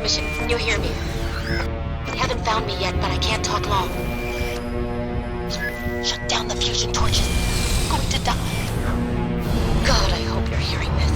transmission. Can you hear me? They haven't found me yet, but I can't talk long. Shut down the fusion torches. I'm going to die. God, I hope you're hearing this.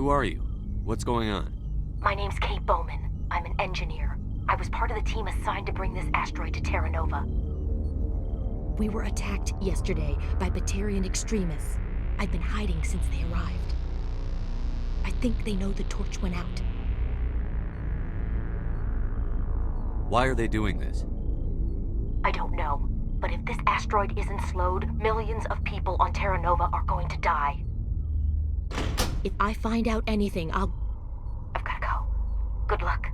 Who are you? What's going on? My name's Kate Bowman. I'm an engineer. I was part of the team assigned to bring this asteroid to Terra Nova. We were attacked yesterday by batarian extremists. I've been hiding since they arrived. I think they know the torch went out. Why are they doing this? I don't know. But if this asteroid isn't slowed, millions of people on Terra Nova are going to die. If I find out anything, I've gotta go. Good luck.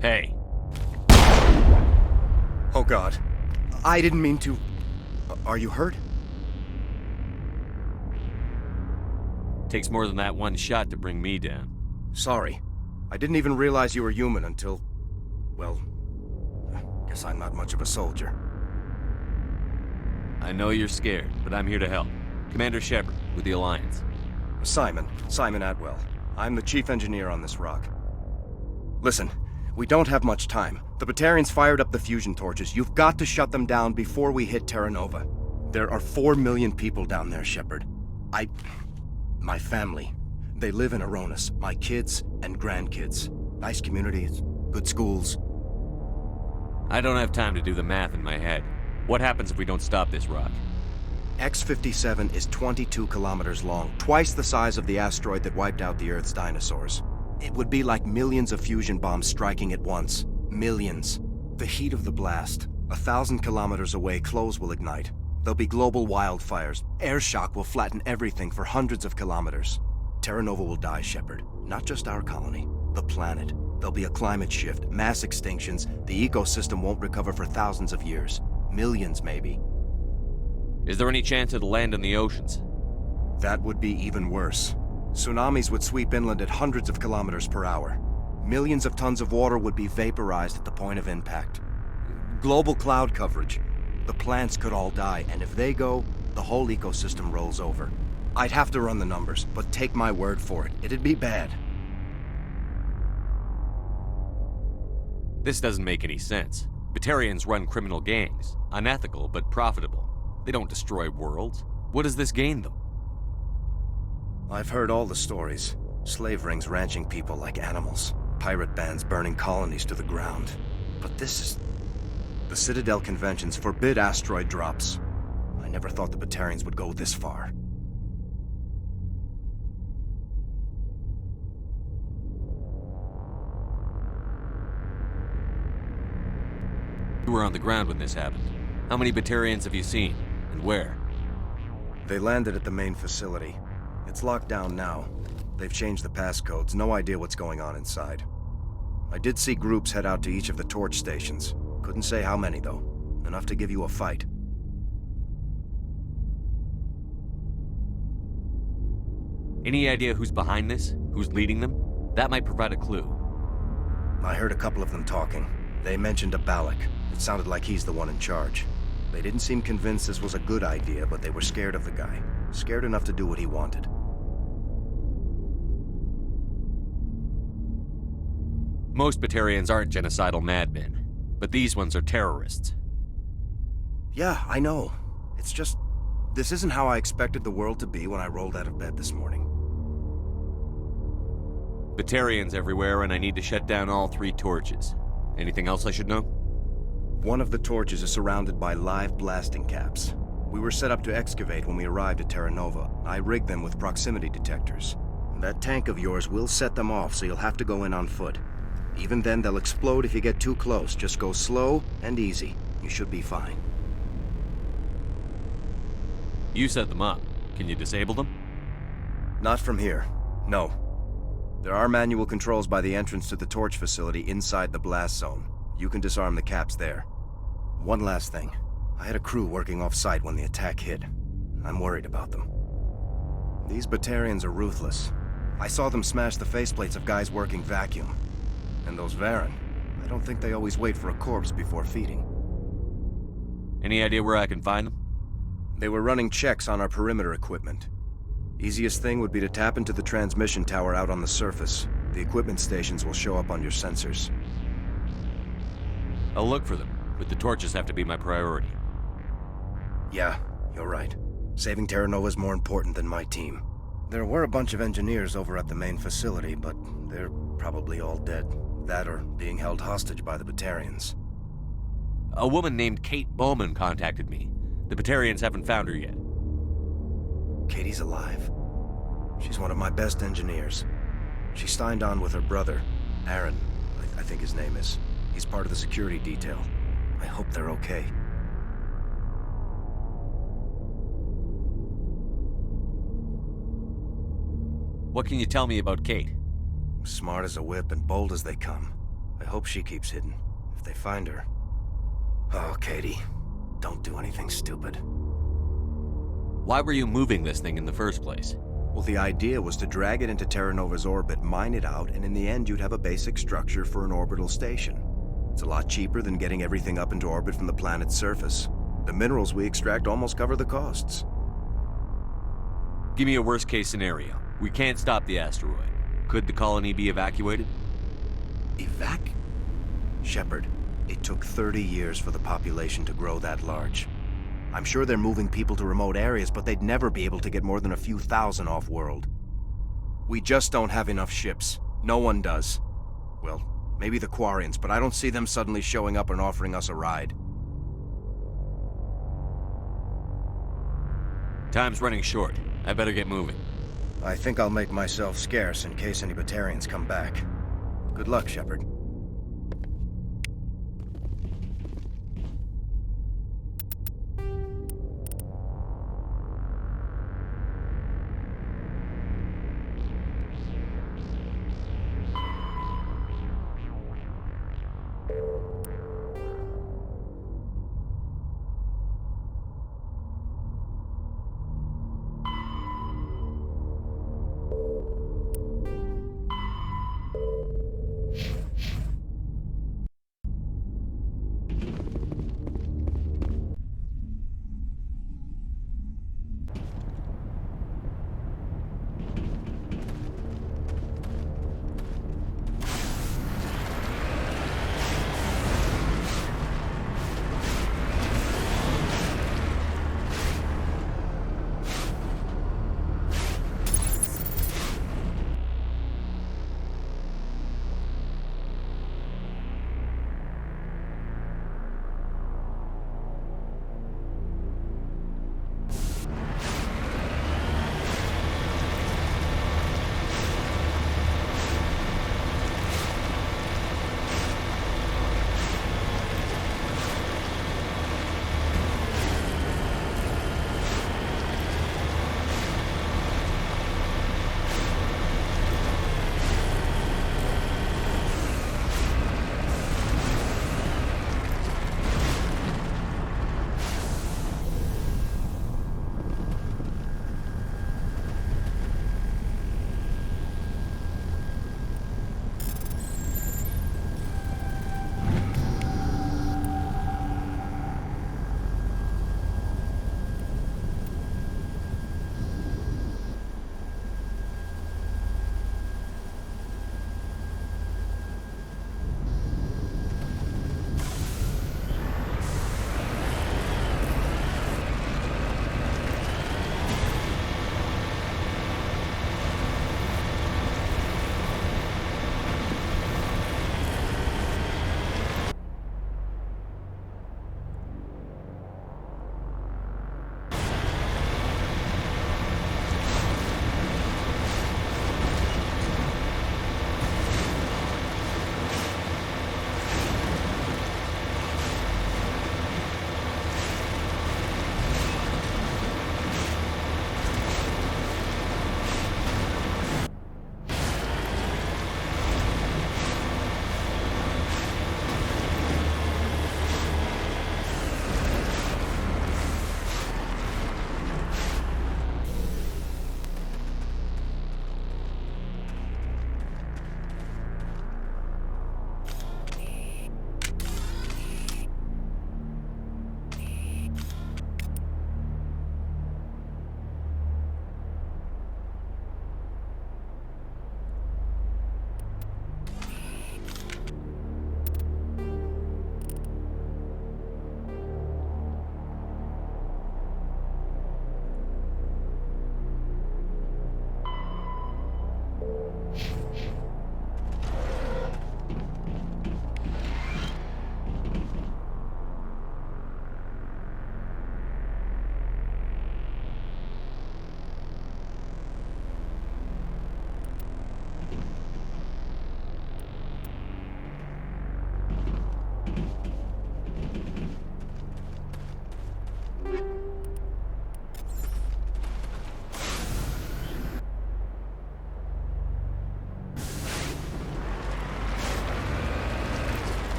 Hey. Oh God. I didn't mean to... Are you hurt? Takes more than that one shot to bring me down. Sorry. I didn't even realize you were human until... Well... Guess I'm not much of a soldier. I know you're scared, but I'm here to help. Commander Shepard, with the Alliance. Simon Atwell. I'm the chief engineer on this rock. Listen, we don't have much time. The Batarians fired up the fusion torches. You've got to shut them down before we hit Terra Nova. There are 4 million people down there, Shepard. My family. They live in Aronis. My kids and grandkids. Nice communities, good schools. I don't have time to do the math in my head. What happens if we don't stop this rock? X-57 is 22 kilometers long, twice the size of the asteroid that wiped out the Earth's dinosaurs. It would be like millions of fusion bombs striking at once. Millions. The heat of the blast. 1,000 kilometers away, clothes will ignite. There'll be global wildfires. Air shock will flatten everything for hundreds of kilometers. Terra Nova will die, Shepard. Not just our colony. The planet. There'll be a climate shift, mass extinctions. The ecosystem won't recover for thousands of years. Millions, maybe. Is there any chance it'll land in the oceans? That would be even worse. Tsunamis would sweep inland at hundreds of kilometers per hour. Millions of tons of water would be vaporized at the point of impact. Global cloud coverage. The plants could all die, and if they go, the whole ecosystem rolls over. I'd have to run the numbers, but take my word for it, it'd be bad. This doesn't make any sense. Batarians run criminal gangs. Unethical, but profitable. They don't destroy worlds. What does this gain them? I've heard all the stories. Slave rings ranching people like animals. Pirate bands burning colonies to the ground. But this is... The Citadel conventions forbid asteroid drops. I never thought the Batarians would go this far. You were on the ground when this happened. How many Batarians have you seen? And where? They landed at the main facility. It's locked down now. They've changed the passcodes. No idea what's going on inside. I did see groups head out to each of the torch stations. Couldn't say how many, though. Enough to give you a fight. Any idea who's behind this? Who's leading them? That might provide a clue. I heard a couple of them talking. They mentioned a Balak. It sounded like he's the one in charge. They didn't seem convinced this was a good idea, but they were scared of the guy. Scared enough to do what he wanted. Most Batarians aren't genocidal madmen, but these ones are terrorists. Yeah, I know. It's just... This isn't how I expected the world to be when I rolled out of bed this morning. Batarians everywhere, and I need to shut down all 3 torches. Anything else I should know? One of the torches is surrounded by live blasting caps. We were set up to excavate when we arrived at Terra Nova. I rigged them with proximity detectors. That tank of yours will set them off, so you'll have to go in on foot. Even then, they'll explode if you get too close. Just go slow and easy. You should be fine. You set them up. Can you disable them? Not from here. No. There are manual controls by the entrance to the torch facility inside the blast zone. You can disarm the caps there. One last thing. I had a crew working off-site when the attack hit. I'm worried about them. These batarians are ruthless. I saw them smash the faceplates of guys working vacuum. And those Varen, I don't think they always wait for a corpse before feeding. Any idea where I can find them? They were running checks on our perimeter equipment. Easiest thing would be to tap into the transmission tower out on the surface. The equipment stations will show up on your sensors. I'll look for them, but the torches have to be my priority. Yeah, you're right. Saving Terra Nova is more important than my team. There were a bunch of engineers over at the main facility, but they're probably all dead. That or being held hostage by the Batarians. A woman named Kate Bowman contacted me. The Batarians haven't found her yet. Katie's alive. She's one of my best engineers. She signed on with her brother, Aaron, I think his name is. He's part of the security detail. I hope they're okay. What can you tell me about Kate? Smart as a whip and bold as they come. I hope she keeps hidden, if they find her. Oh, Katie, don't do anything stupid. Why were you moving this thing in the first place? Well, the idea was to drag it into Terra Nova's orbit, mine it out, and in the end you'd have a basic structure for an orbital station. It's a lot cheaper than getting everything up into orbit from the planet's surface. The minerals we extract almost cover the costs. Give me a worst-case scenario. We can't stop the asteroid. Could the colony be evacuated? Shepard, it took 30 years for the population to grow that large. I'm sure they're moving people to remote areas, but they'd never be able to get more than a few thousand off-world. We just don't have enough ships. No one does. Well, maybe the Quarians, but I don't see them suddenly showing up and offering us a ride. Time's running short. I better get moving. I think I'll make myself scarce in case any Batarians come back. Good luck, Shepard.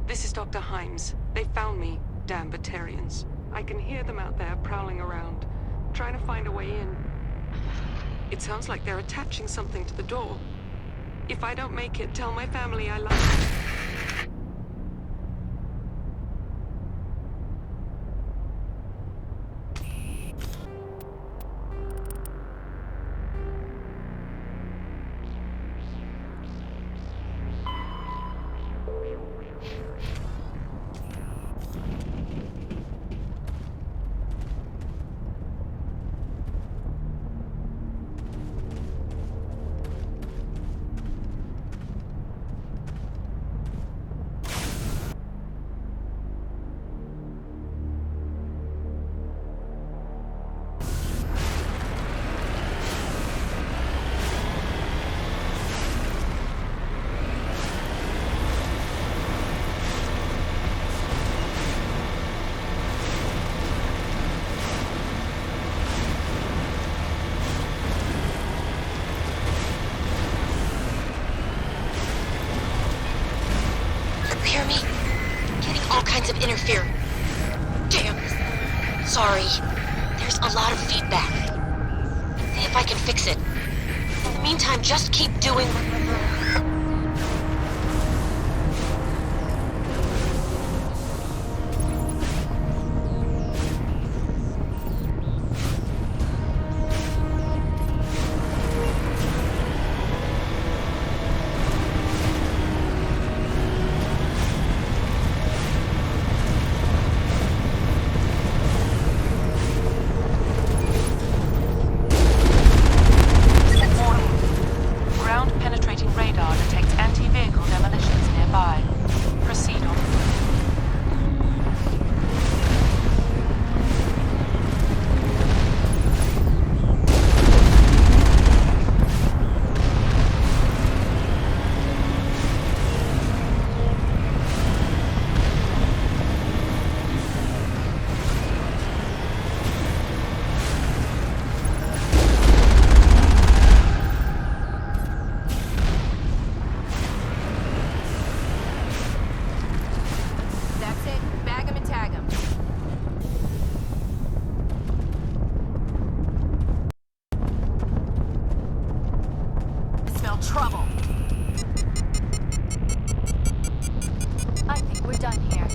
This is Dr. Himes. They found me, damn batarians. I can hear them out there prowling around, trying to find a way in. It sounds like they're attaching something to the door. If I don't make it, tell my family I love them. Hear me? Getting all kinds of interfere. Damn. Sorry. There's a lot of feedback. See if I can fix it. In the meantime, just keep doing... trouble. I think we're done here.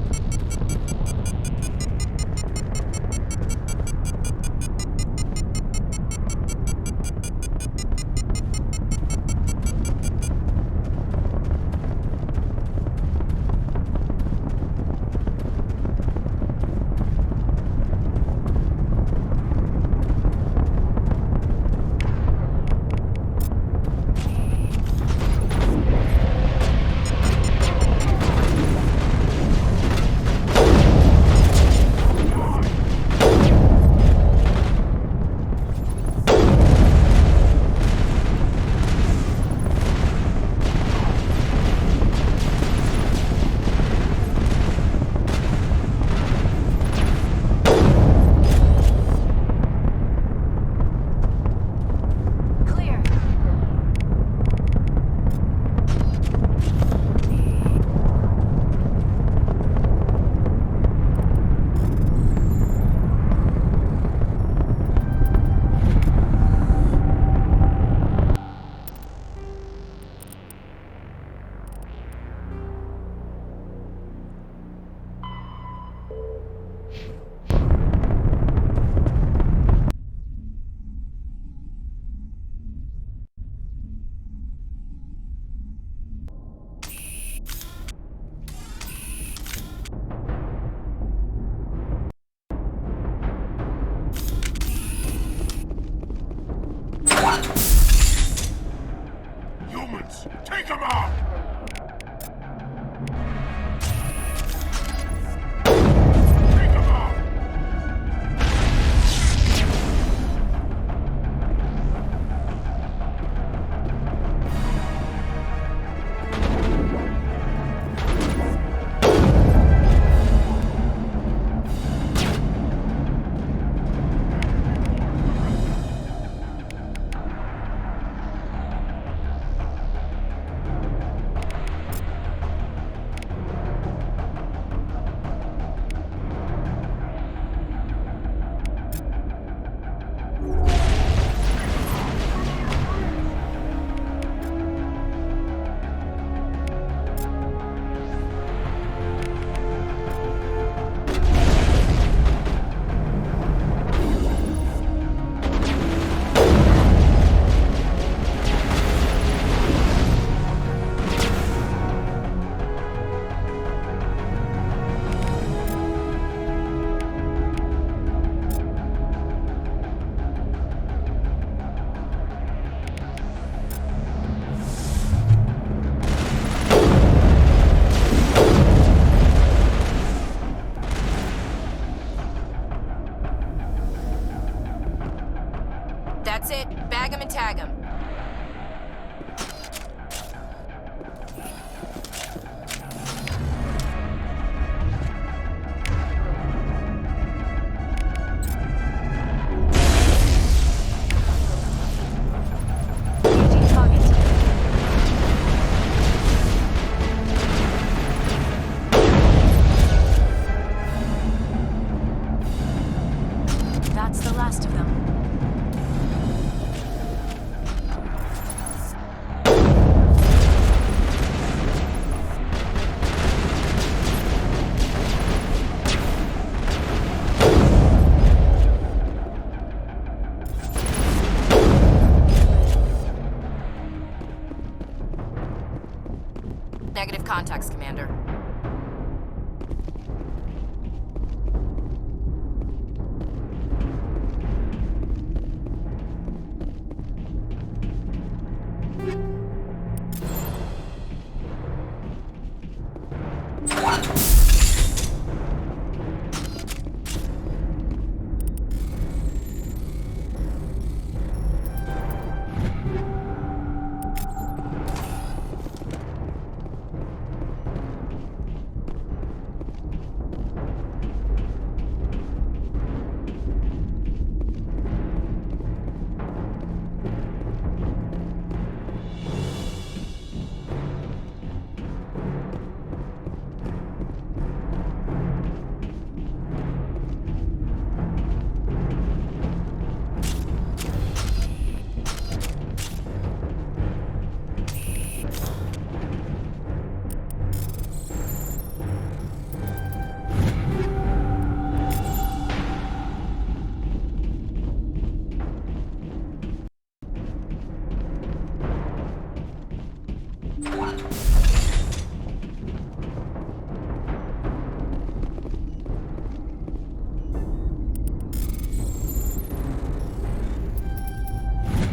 contacts, Commander.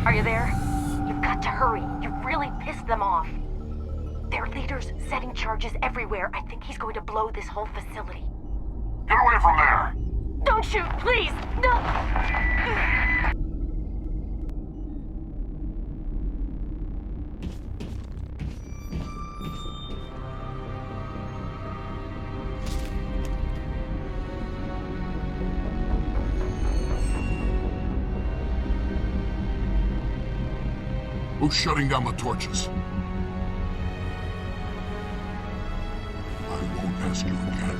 Are you there? You've got to hurry. You've really pissed them off. Their leader's setting charges everywhere. I think he's going to blow this whole facility. Get away from there! Don't shoot, please! No! Who's shutting down the torches? I won't ask you again.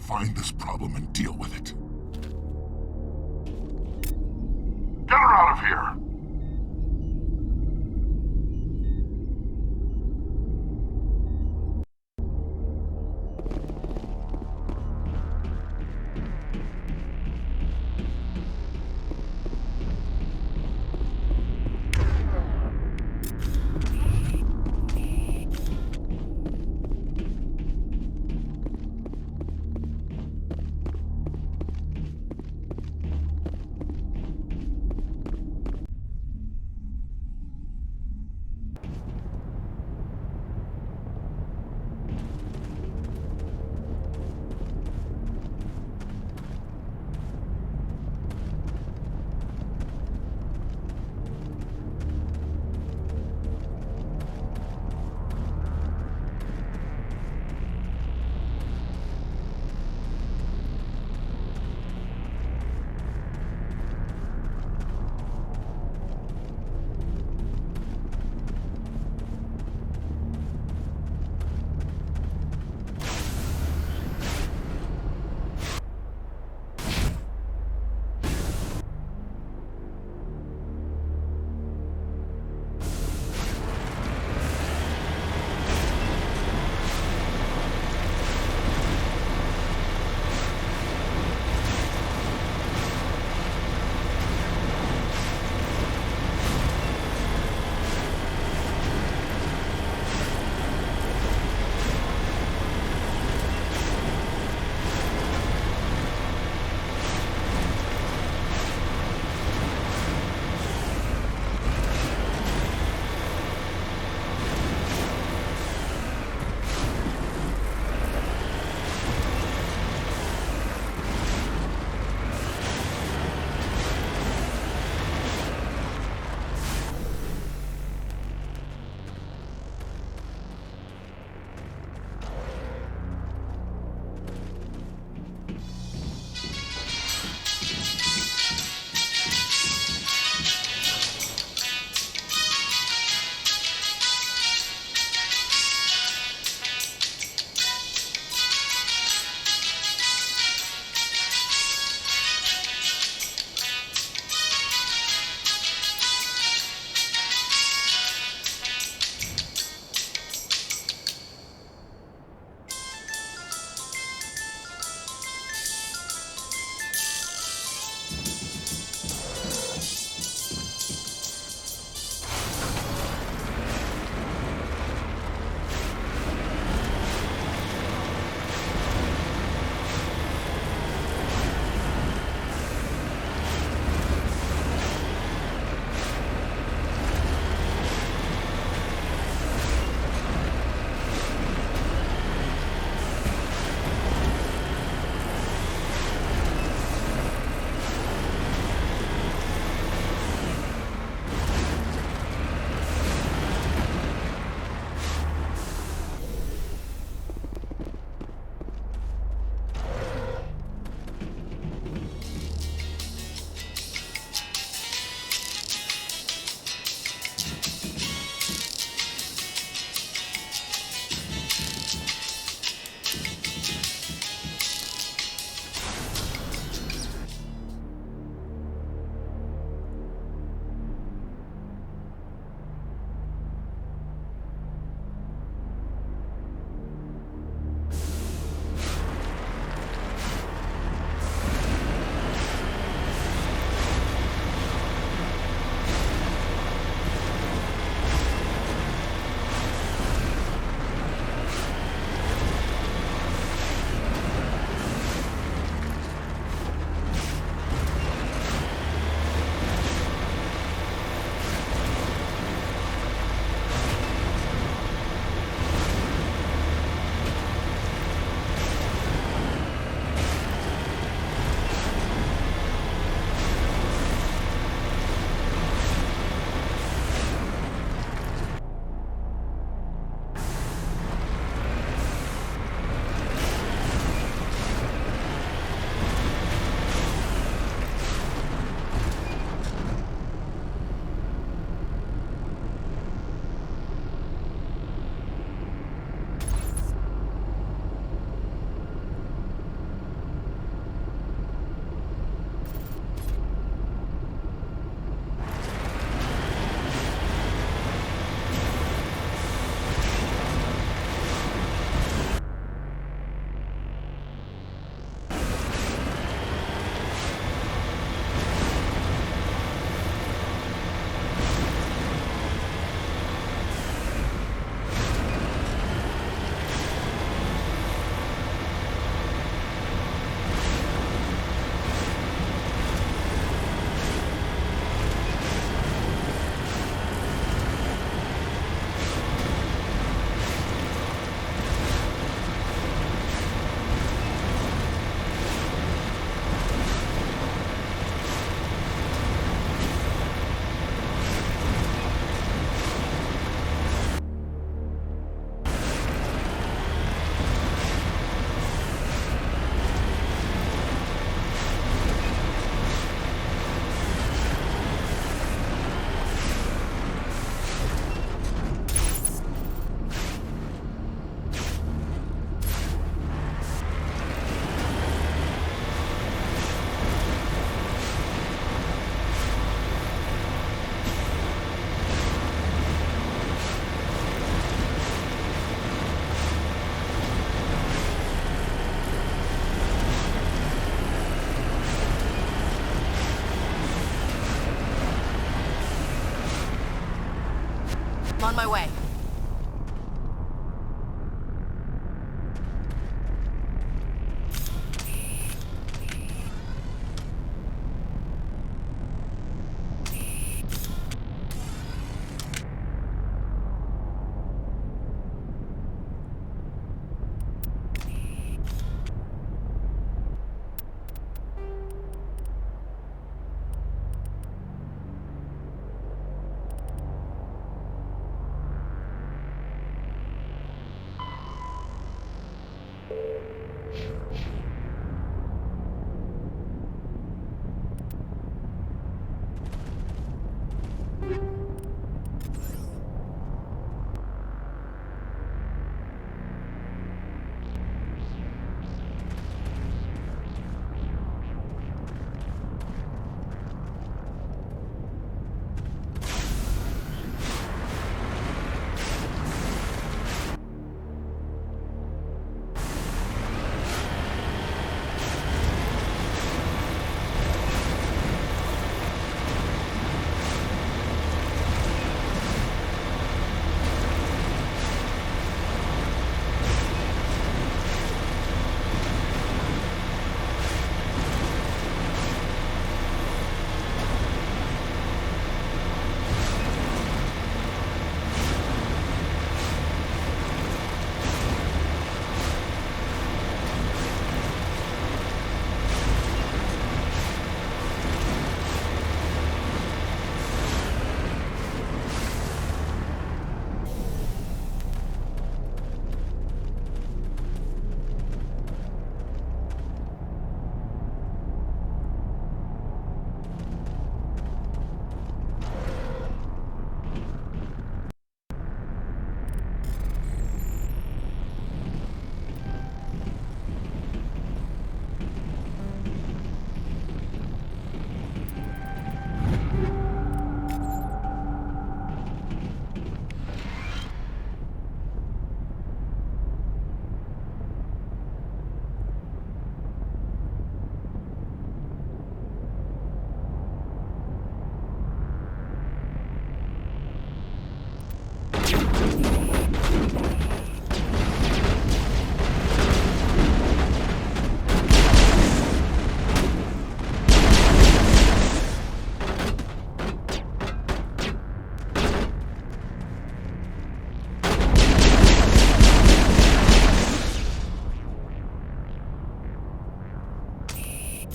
Find this problem and deal with it. Get her out of here! I'm on my way.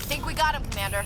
Think we got him, Commander.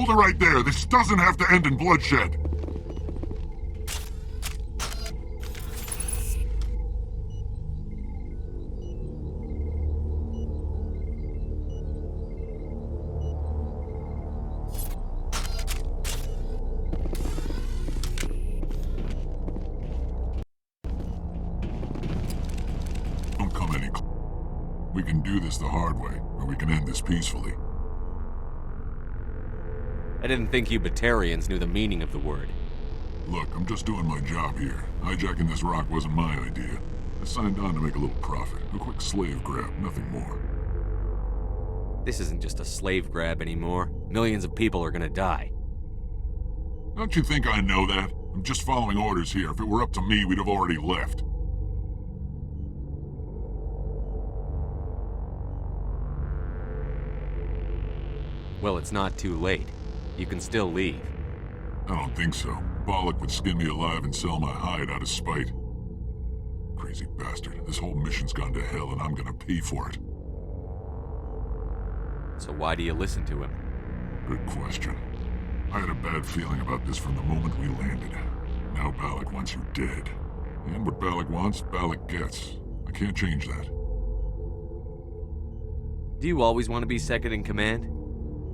Hold it right there. This doesn't have to end in bloodshed. Don't come any closer. We can do this the hard way, or we can end this peacefully. I didn't think you batarians knew the meaning of the word. Look, I'm just doing my job here. Hijacking this rock wasn't my idea. I signed on to make a little profit. A quick slave grab, nothing more. This isn't just a slave grab anymore. Millions of people are gonna die. Don't you think I know that? I'm just following orders here. If it were up to me, we'd have already left. Well, it's not too late. You can still leave. I don't think so. Bollock would skin me alive and sell my hide out of spite. Crazy bastard. This whole mission's gone to hell and I'm gonna pay for it. So why do you listen to him? Good question. I had a bad feeling about this from the moment we landed. Now Bollock wants you dead. And what Bollock wants, Bollock gets. I can't change that. Do you always want to be second in command?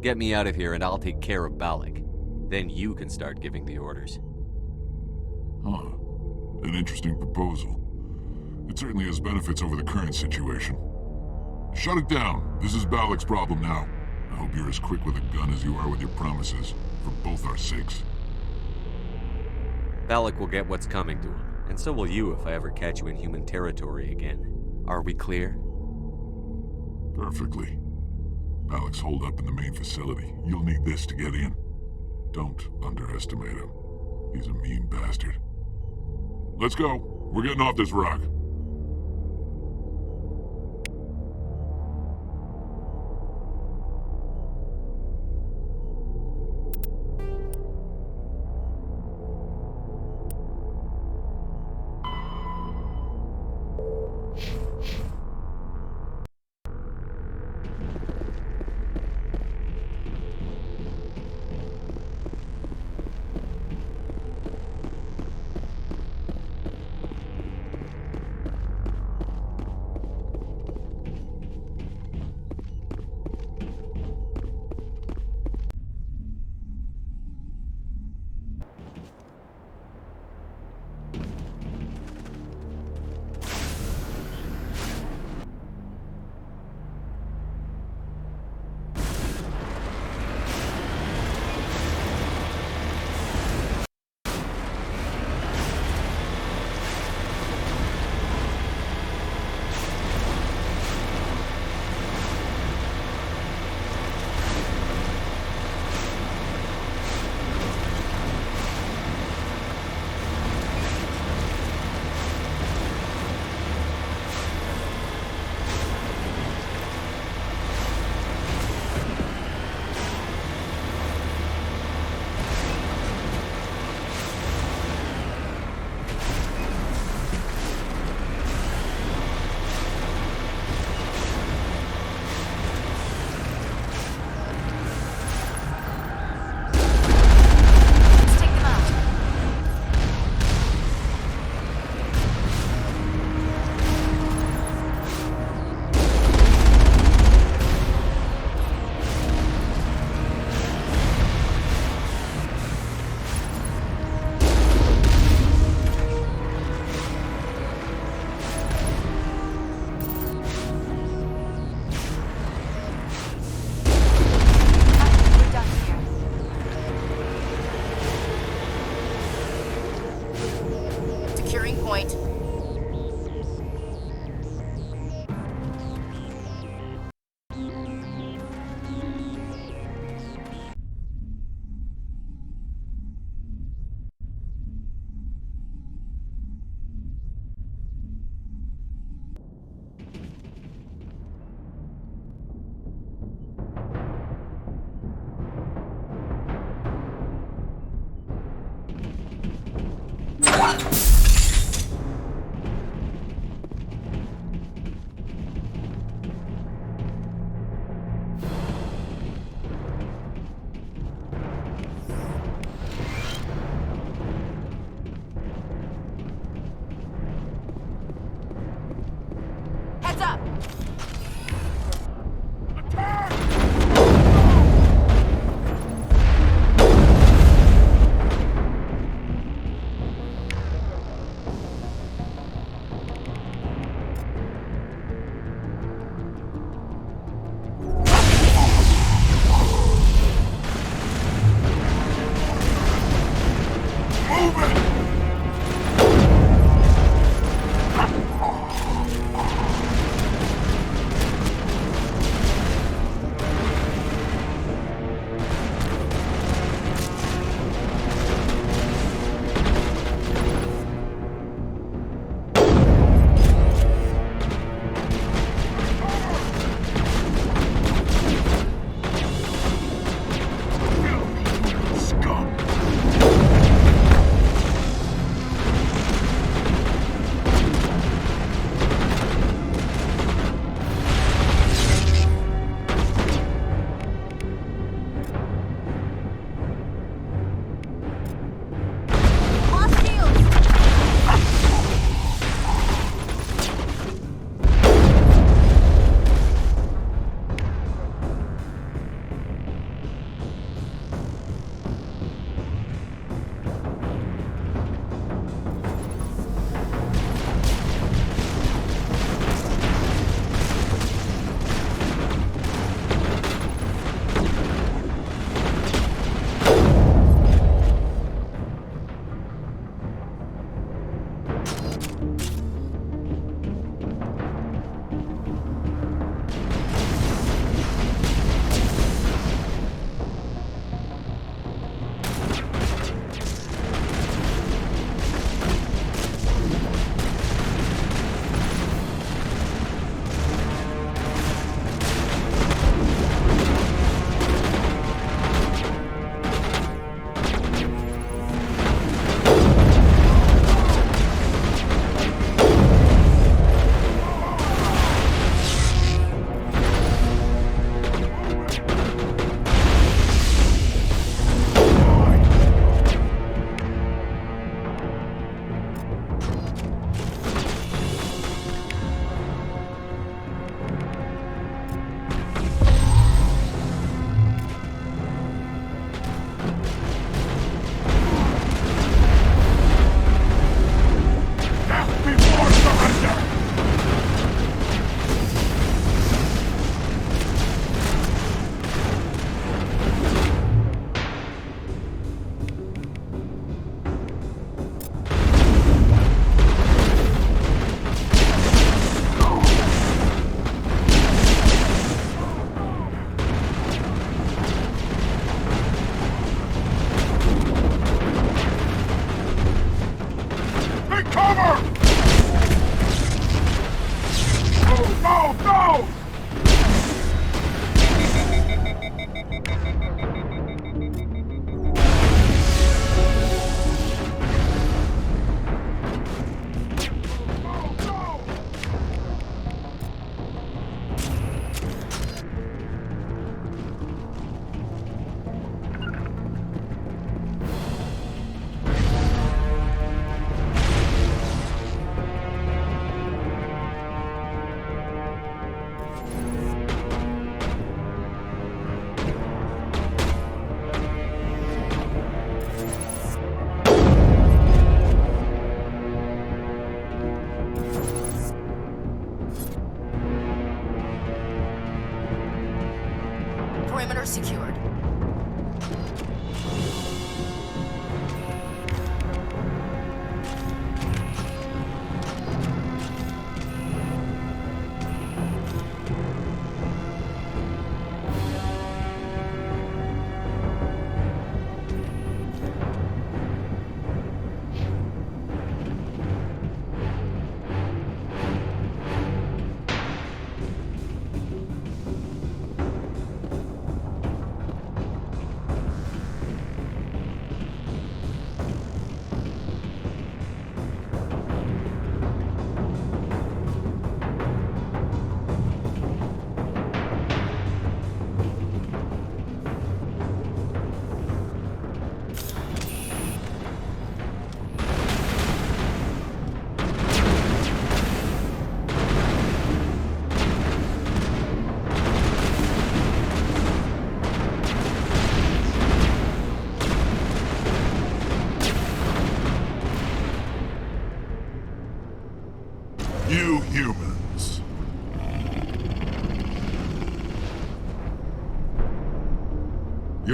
Get me out of here and I'll take care of Balak. Then you can start giving the orders. Huh. An interesting proposal. It certainly has benefits over the current situation. Shut it down. This is Balak's problem now. I hope you're as quick with a gun as you are with your promises, for both our sakes. Balak will get what's coming to him, and so will you if I ever catch you in human territory again. Are we clear? Perfectly. Balak's holed up in the main facility. You'll need this to get in. Don't underestimate him. He's a mean bastard. Let's go. We're getting off this rock.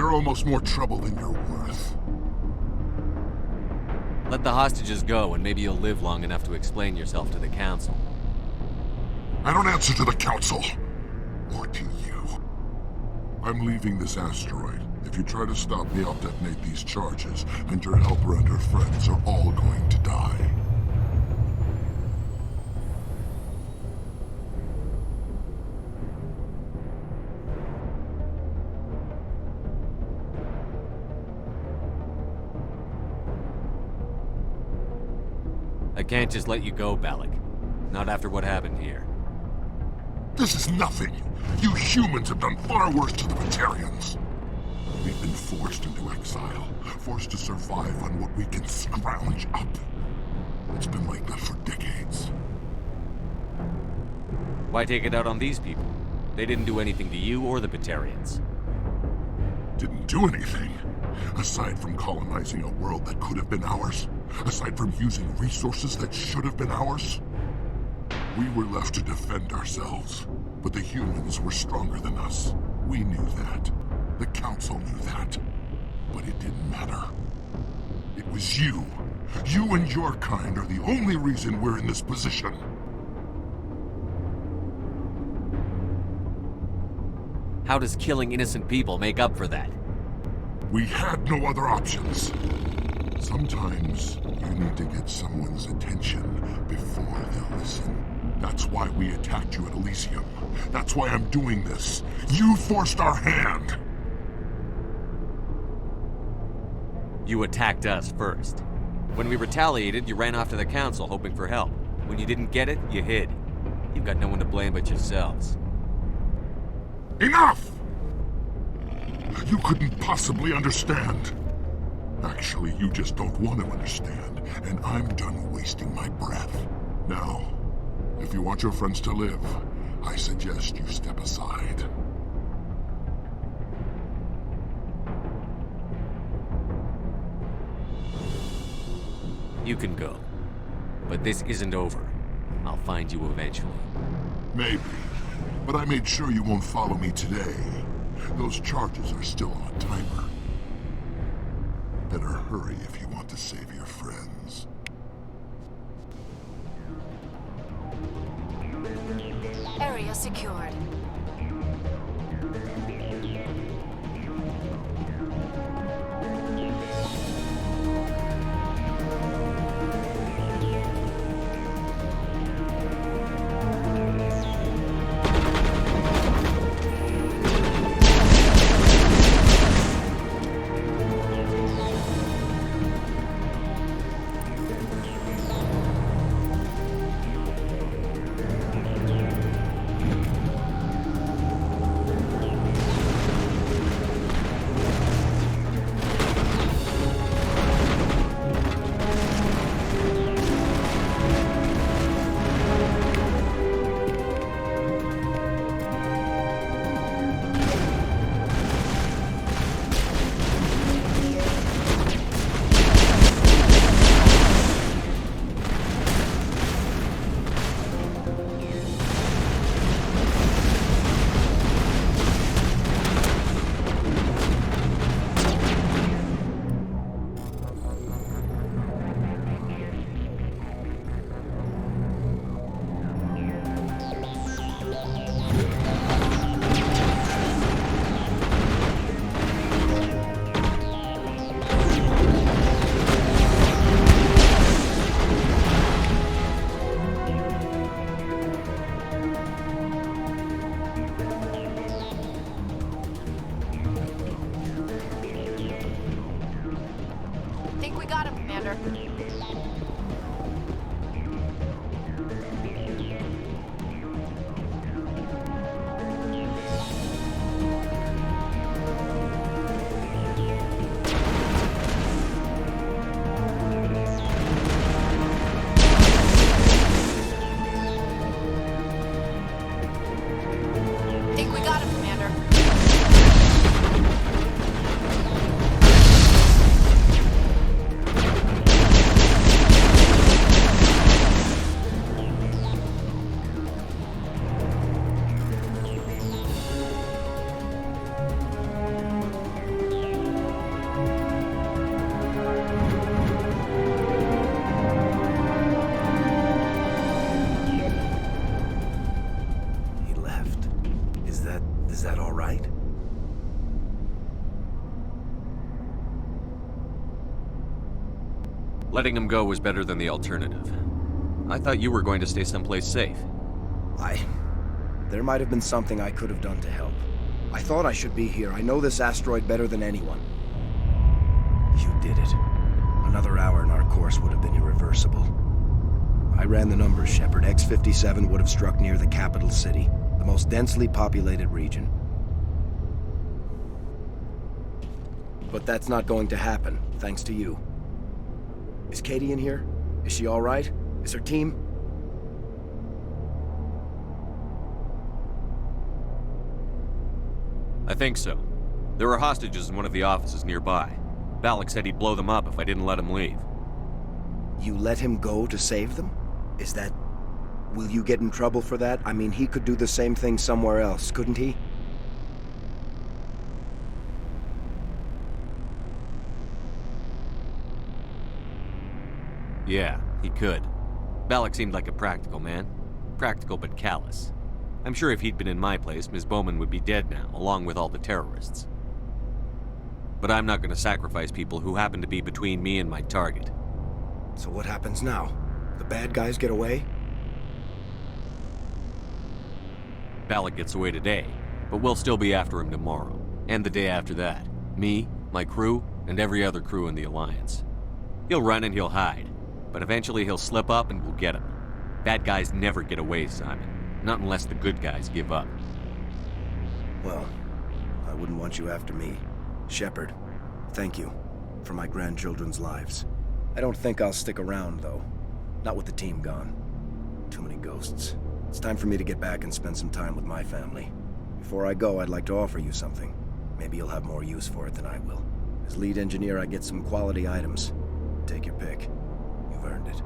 You're almost more trouble than you're worth. Let the hostages go, and maybe you'll live long enough to explain yourself to the Council. I don't answer to the Council. Or to you. I'm leaving this asteroid. If you try to stop me, I'll detonate these charges, and your helper and her friends are all going to die. I can't just let you go, Balak. Not after what happened here. This is nothing. You humans have done far worse to the batarians. We've been forced into exile, forced to survive on what we can scrounge up. It's been like that for decades. Why take it out on these people? They didn't do anything to you or the batarians. Didn't do anything. Aside from colonizing a world that could have been ours. Aside from using resources that should have been ours. We were left to defend ourselves. But the humans were stronger than us. We knew that. The Council knew that. But it didn't matter. It was you. You and your kind are the only reason we're in this position. How does killing innocent people make up for that? We had no other options. Sometimes you need to get someone's attention before they'll listen. That's why we attacked you at Elysium. That's why I'm doing this. You forced our hand! You attacked us first. When we retaliated, you ran off to the Council hoping for help. When you didn't get it, you hid. You've got no one to blame but yourselves. Enough! You couldn't possibly understand. Actually, you just don't want to understand, and I'm done wasting my breath. Now, if you want your friends to live, I suggest you step aside. You can go. But this isn't over. I'll find you eventually. Maybe. But I made sure you won't follow me today. Those charges are still on a timer. Better hurry if you want to save your friends. Area secured. Letting him go was better than the alternative. I thought you were going to stay someplace safe. There might have been something I could have done to help. I thought I should be here. I know this asteroid better than anyone. You did it. Another hour and our course would have been irreversible. I ran the numbers, Shepard. X-57 would have struck near the capital city, the most densely populated region. But that's not going to happen, thanks to you. Is Katie in here? Is she all right? Is her team? I think so. There were hostages in one of the offices nearby. Balak said he'd blow them up if I didn't let him leave. You let him go to save them? Is that... Will you get in trouble for that? I mean, he could do the same thing somewhere else, couldn't he? Yeah, he could. Balak seemed like a practical man. Practical but callous. I'm sure if he'd been in my place, Ms. Bowman would be dead now, along with all the terrorists. But I'm not going to sacrifice people who happen to be between me and my target. So what happens now? The bad guys get away? Balak gets away today, but we'll still be after him tomorrow. And the day after that. Me, my crew, and every other crew in the Alliance. He'll run and he'll hide, but eventually he'll slip up and we'll get him. Bad guys never get away, Simon. Not unless the good guys give up. Well, I wouldn't want you after me. Shepard, thank you for my grandchildren's lives. I don't think I'll stick around, though. Not with the team gone. Too many ghosts. It's time for me to get back and spend some time with my family. Before I go, I'd like to offer you something. Maybe you'll have more use for it than I will. As lead engineer, I get some quality items. Take your pick. You've earned it.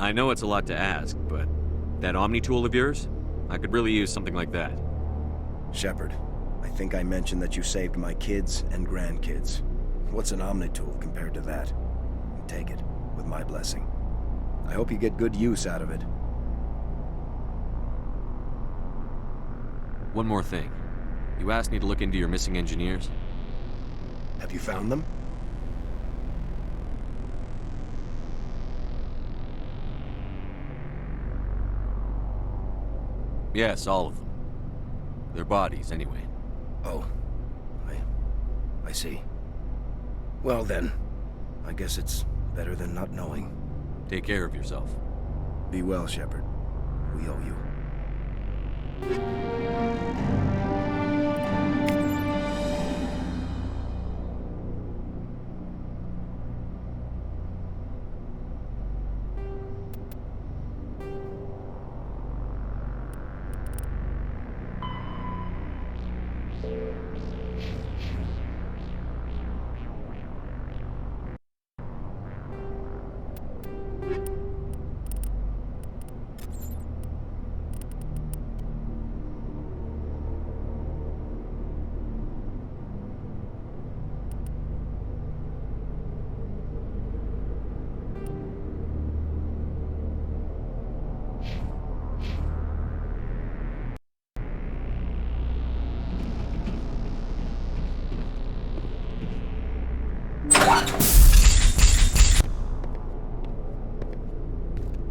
I know it's a lot to ask, but that Omni tool of yours? I could really use something like that. Shepard, I think I mentioned that you saved my kids and grandkids. What's an Omni tool compared to that? Take it, with my blessing. I hope you get good use out of it. One more thing. You asked me to look into your missing engineers. Have you found them? Yes, all of them. Their bodies, anyway. Oh. I see. Well then, I guess it's better than not knowing. Take care of yourself. Be well, Shepard. We owe you.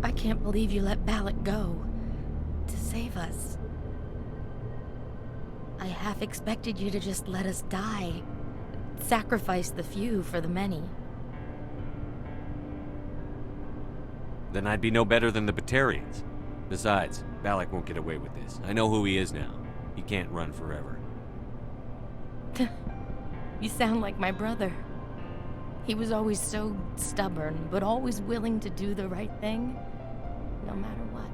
I can't believe you let Balak go. To save us. I half expected you to just let us die. Sacrifice the few for the many. Then I'd be no better than the batarians. Besides, Balak won't get away with this. I know who he is now. He can't run forever. You sound like my brother. He was always so stubborn, but always willing to do the right thing, no matter what.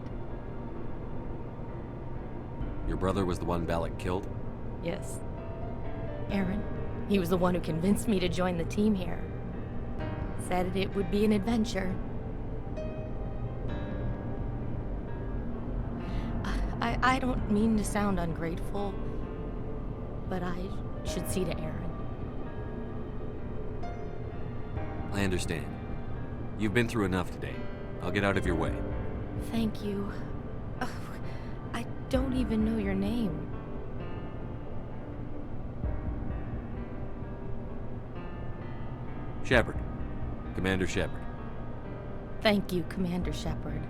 Your brother was the one Balak killed? Yes. Aaron. He was the one who convinced me to join the team here. Said it would be an adventure. I don't mean to sound ungrateful, but I should see to Aaron. I understand. You've been through enough today. I'll get out of your way. Thank you. Ugh, I don't even know your name. Shepard. Commander Shepard. Thank you, Commander Shepard.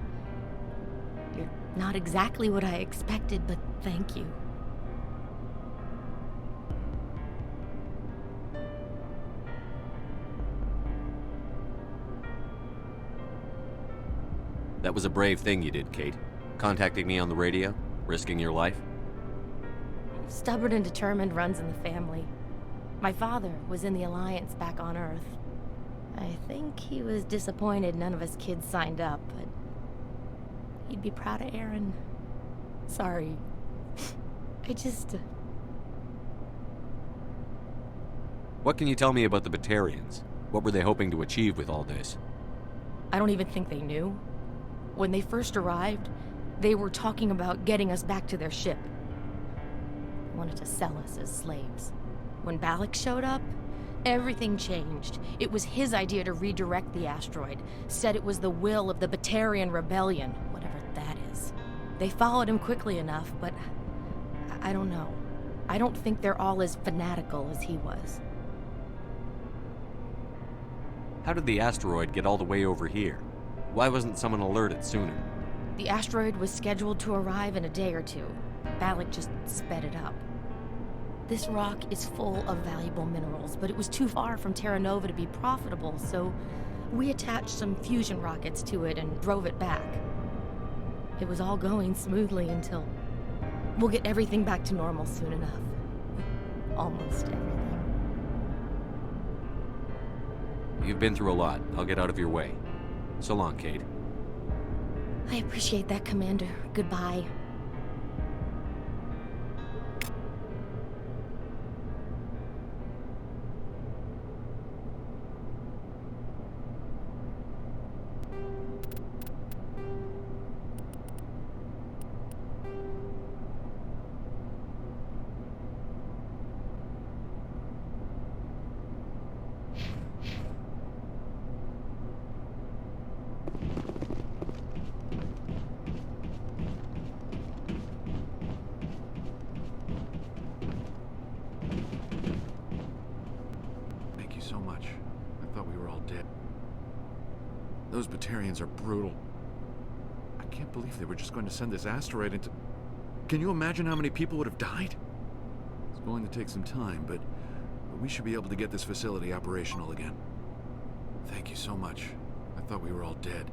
You're not exactly what I expected, but thank you. That was a brave thing you did, Kate. Contacting me on the radio, risking your life. Stubborn and determined runs in the family. My father was in the Alliance back on Earth. I think he was disappointed none of us kids signed up, but he'd be proud of Aaron. Sorry. I just... What can you tell me about the Batarians? What were they hoping to achieve with all this? I don't even think they knew. When they first arrived, they were talking about getting us back to their ship. They wanted to sell us as slaves. When Balak showed up, everything changed. It was his idea to redirect the asteroid. Said it was the will of the Batarian rebellion, whatever that is. They followed him quickly enough, but I don't know. I don't think they're all as fanatical as he was. How did the asteroid get all the way over here? Why wasn't someone alerted sooner? The asteroid was scheduled to arrive in a day or two. Balak just sped it up. This rock is full of valuable minerals, but it was too far from Terra Nova to be profitable, so we attached some fusion rockets to it and drove it back. It was all going smoothly until... We'll get everything back to normal soon enough. Almost everything. You've been through a lot. I'll get out of your way. So long, Kate. I appreciate that, Commander. Goodbye. So much. I thought we were all dead. Those Batarians are brutal. I can't believe they were just going to send this asteroid into... Can you imagine how many people would have died? It's going to take some time, but we should be able to get this facility operational again. Thank you so much. I thought we were all dead.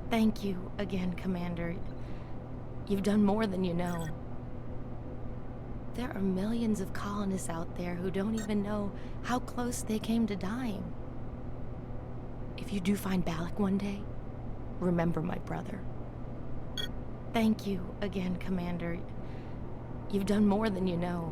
Thank you again, Commander. You've done more than you know. There are millions of colonists out there who don't even know how close they came to dying. If you do find Balak one day, remember my brother. Thank you again, Commander. You've done more than you know.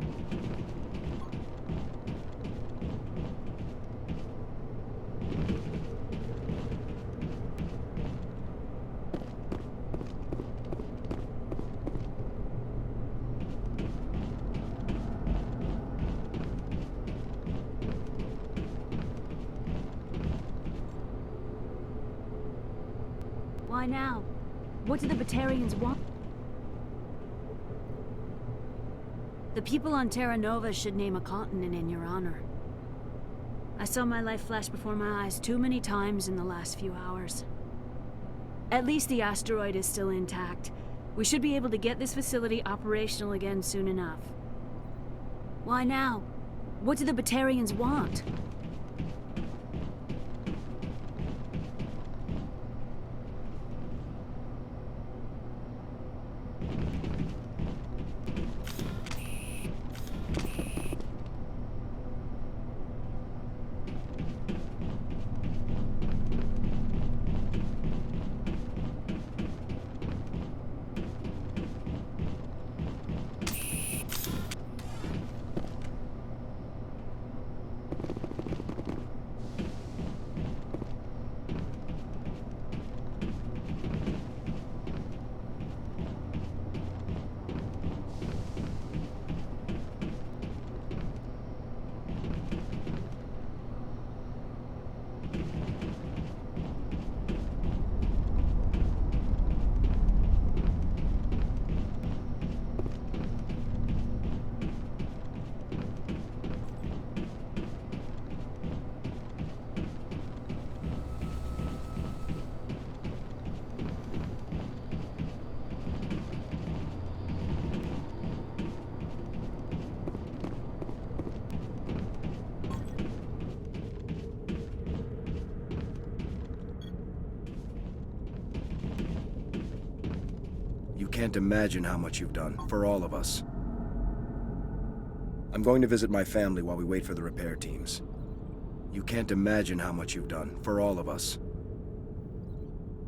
Why now? What do the Batarians want? The people on Terra Nova should name a continent in your honor. I saw my life flash before my eyes too many times in the last few hours. At least the asteroid is still intact. We should be able to get this facility operational again soon enough. Why now? What do the Batarians want? can't imagine how much you've done, for all of us. I'm going to visit my family while we wait for the repair teams. You can't imagine how much you've done, for all of us.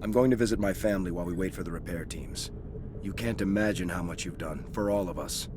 I'm going to visit my family while we wait for the repair teams. You can't imagine how much you've done, for all of us.